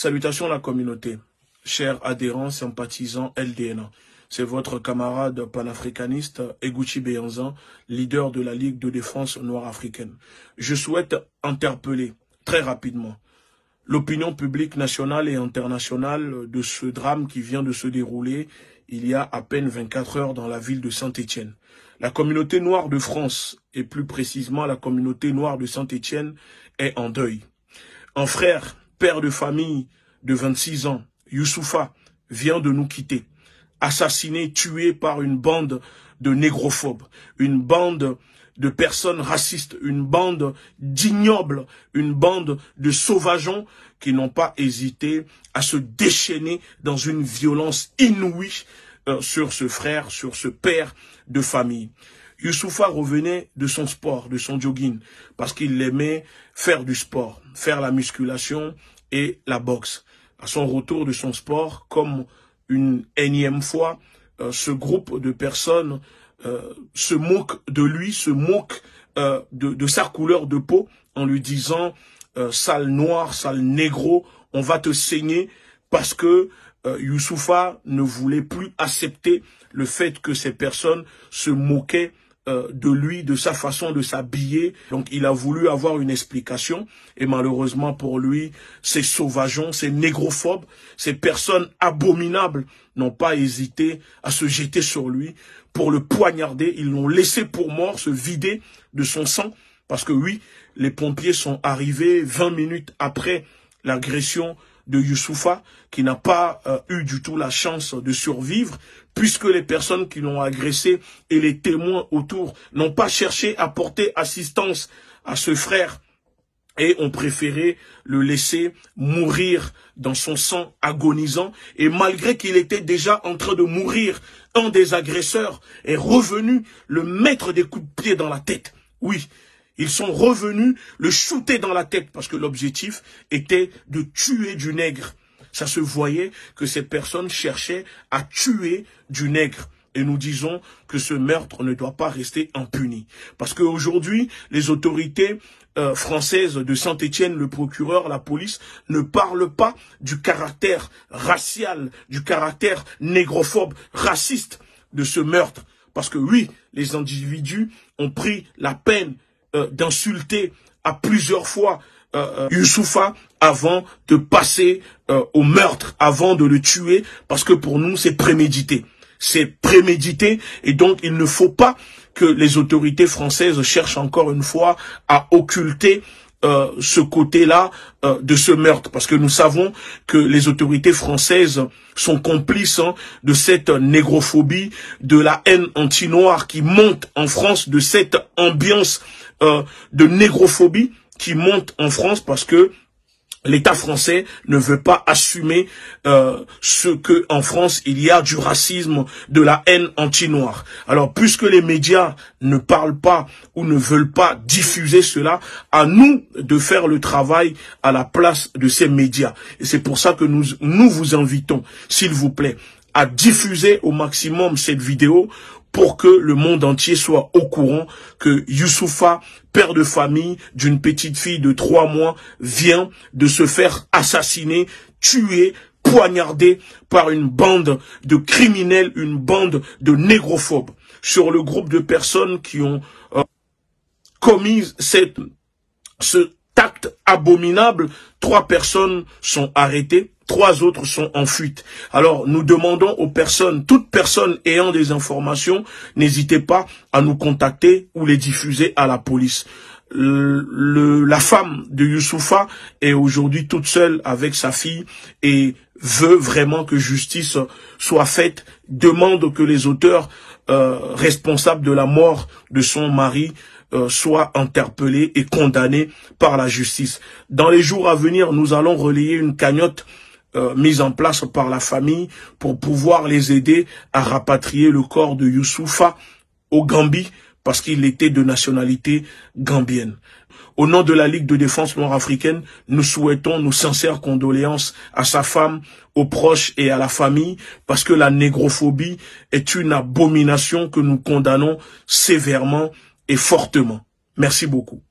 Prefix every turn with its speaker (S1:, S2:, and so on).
S1: Salutations la communauté, chers adhérents, sympathisants LDNA. C'est votre camarade panafricaniste Eguchi Beyanzan, leader de la Ligue de défense noire africaine. Je souhaite interpeller très rapidement l'opinion publique nationale et internationale de ce drame qui vient de se dérouler il y a à peine 24 heures dans la ville de Saint-Étienne. La communauté noire de France, et plus précisément la communauté noire de Saint-Étienne, est en deuil. Un frère, père de famille de 26 ans, Youssoufa, vient de nous quitter, assassiné, tué par une bande de négrophobes, une bande de personnes racistes, une bande d'ignobles, une bande de sauvageons qui n'ont pas hésité à se déchaîner dans une violence inouïe sur ce frère, sur ce père de famille. Youssoufa revenait de son sport, de son jogging, parce qu'il aimait faire du sport, faire la musculation et la boxe. À son retour de son sport, comme une énième fois, ce groupe de personnes se moque de lui, se moque de sa couleur de peau, en lui disant sale noir, sale négro, on va te saigner, parce que Youssoufa ne voulait plus accepter le fait que ces personnes se moquaient de lui, de sa façon de s'habiller. Donc il a voulu avoir une explication et malheureusement pour lui, ces sauvageons, ces négrophobes, ces personnes abominables n'ont pas hésité à se jeter sur lui pour le poignarder. Ils l'ont laissé pour mort, se vider de son sang parce que oui, les pompiers sont arrivés 20 minutes après l'agression de Youssoufa, qui n'a pas eu du tout la chance de survivre, puisque les personnes qui l'ont agressé et les témoins autour n'ont pas cherché à porter assistance à ce frère et ont préféré le laisser mourir dans son sang agonisant. Et malgré qu'il était déjà en train de mourir, un des agresseurs est revenu le mettre des coups de pied dans la tête. Oui. Ils sont revenus le shooter dans la tête parce que l'objectif était de tuer du nègre. Ça se voyait que ces personnes cherchaient à tuer du nègre. Et nous disons que ce meurtre ne doit pas rester impuni. Parce qu'aujourd'hui, les autorités françaises de Saint-Étienne, le procureur, la police, ne parlent pas du caractère racial, du caractère négrophobe, raciste de ce meurtre. Parce que oui, les individus ont pris la peine d'insulter à plusieurs fois Youssoufa avant de passer au meurtre, avant de le tuer, parce que pour nous c'est prémédité. C'est prémédité et donc il ne faut pas que les autorités françaises cherchent encore une fois à occulter ce côté-là de ce meurtre, parce que nous savons que les autorités françaises sont complices de cette négrophobie, de la haine anti-noire qui monte en France, de cette ambiance de négrophobie qui monte en France parce que l'État français ne veut pas assumer ce que en France il y a du racisme, de la haine anti-noire. Alors puisque les médias ne parlent pas ou ne veulent pas diffuser cela, à nous de faire le travail à la place de ces médias. Et c'est pour ça que nous vous invitons, s'il vous plaît, à diffuser au maximum cette vidéo pour que le monde entier soit au courant que Youssoufa, père de famille d'une petite fille de 3 mois, vient de se faire assassiner, tuer, poignarder par une bande de criminels, une bande de négrophobes. Sur le groupe de personnes qui ont commis ce acte abominable, 3 personnes sont arrêtées. 3 autres sont en fuite. Alors, nous demandons aux personnes, toute personne ayant des informations, n'hésitez pas à nous contacter ou les diffuser à la police. La femme de Youssoufa est aujourd'hui toute seule avec sa fille et veut vraiment que justice soit faite, demande que les auteurs responsables de la mort de son mari soient interpellés et condamnés par la justice. Dans les jours à venir, nous allons relayer une cagnotte mise en place par la famille pour pouvoir les aider à rapatrier le corps de Youssoufa au Gambie parce qu'il était de nationalité gambienne. Au nom de la Ligue de défense noire africaine, nous souhaitons nos sincères condoléances à sa femme, aux proches et à la famille parce que la négrophobie est une abomination que nous condamnons sévèrement et fortement. Merci beaucoup.